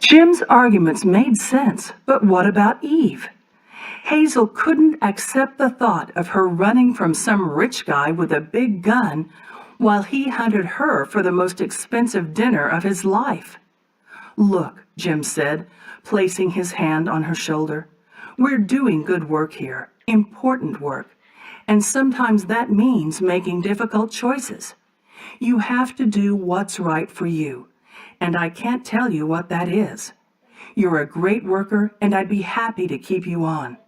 Jim's arguments made sense, but what about Eve? Hazel couldn't accept the thought of her running from some rich guy with a big gun while he hunted her for the most expensive dinner of his life. "Look," Jim said, placing his hand on her shoulder, "we're doing good work here, important work, and sometimes that means making difficult choices. You have to do what's right for you, and I can't tell you what that is. You're a great worker, and I'd be happy to keep you on.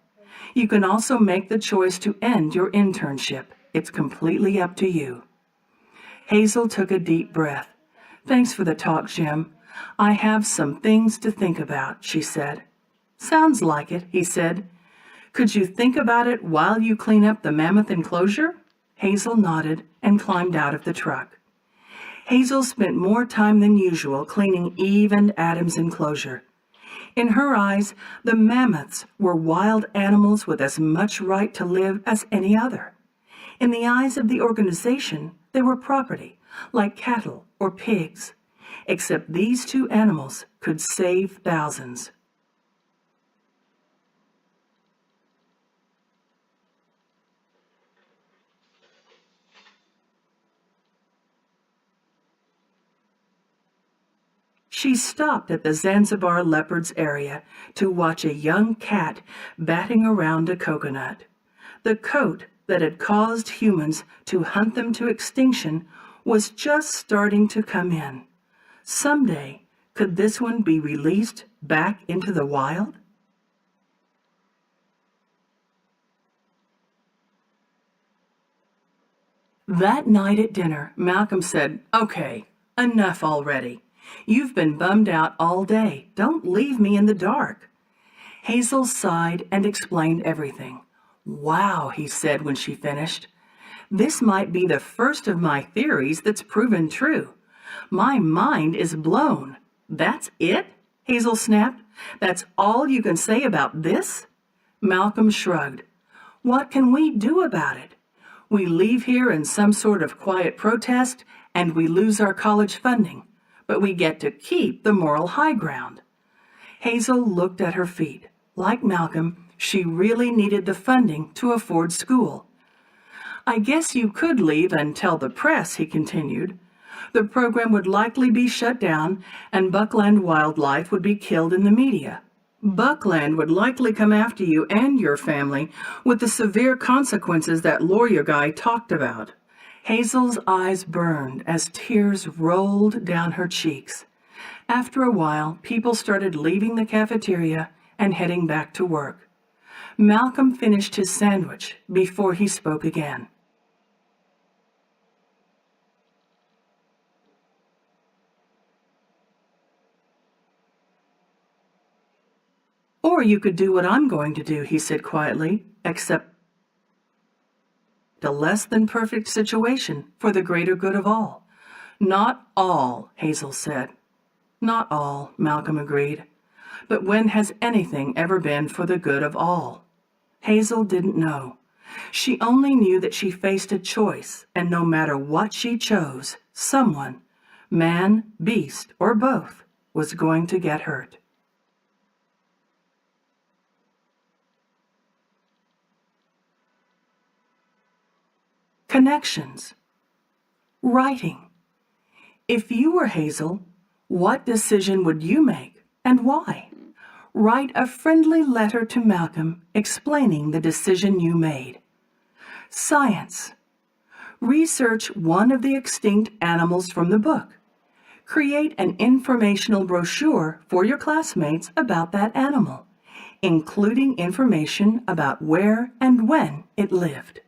You can also make the choice to end your internship. It's completely up to you." Hazel took a deep breath. "Thanks for the talk, Jim. I have some things to think about," she said. "Sounds like it," he said. "Could you think about it while you clean up the mammoth enclosure?" Hazel nodded and climbed out of the truck. Hazel spent more time than usual cleaning Eve and Adam's enclosure. In her eyes, the mammoths were wild animals with as much right to live as any other. In the eyes of the organization, they were property, like cattle or pigs, except these two animals could save thousands. She stopped at the Zanzibar leopards area to watch a young cat batting around a coconut. The coat that had caused humans to hunt them to extinction was just starting to come in. Someday, could this one be released back into the wild? That night at dinner, Malcolm said, "Okay, enough already. You've been bummed out all day. Don't leave me in the dark." Hazel sighed and explained everything. "Wow," he said when she finished. "This might be the first of my theories that's proven true. My mind is blown." "That's it?" Hazel snapped. "That's all you can say about this?" Malcolm shrugged. "What can we do about it? We leave here in some sort of quiet protest, and we lose our college funding, but we get to keep the moral high ground." Hazel looked at her feet. Like Malcolm, she really needed the funding to afford school. "I guess you could leave and tell the press," he continued. "The program would likely be shut down, and Buckland wildlife would be killed in the media. Buckland would likely come after you and your family with the severe consequences that lawyer guy talked about." Hazel's eyes burned as tears rolled down her cheeks. After a while, people started leaving the cafeteria and heading back to work. Malcolm finished his sandwich before he spoke again. "Or you could do what I'm going to do," he said quietly, "accept a less than perfect situation for the greater good of all." "Not all," Hazel said. "Not all," Malcolm agreed. "But when has anything ever been for the good of all?" Hazel didn't know. She only knew that she faced a choice, and no matter what she chose, someone, man, beast, or both, was going to get hurt. Connections. Writing. If you were Hazel, what decision would you make and why? Write a friendly letter to Malcolm explaining the decision you made. Science. Research one of the extinct animals from the book. Create an informational brochure for your classmates about that animal, including information about where and when it lived.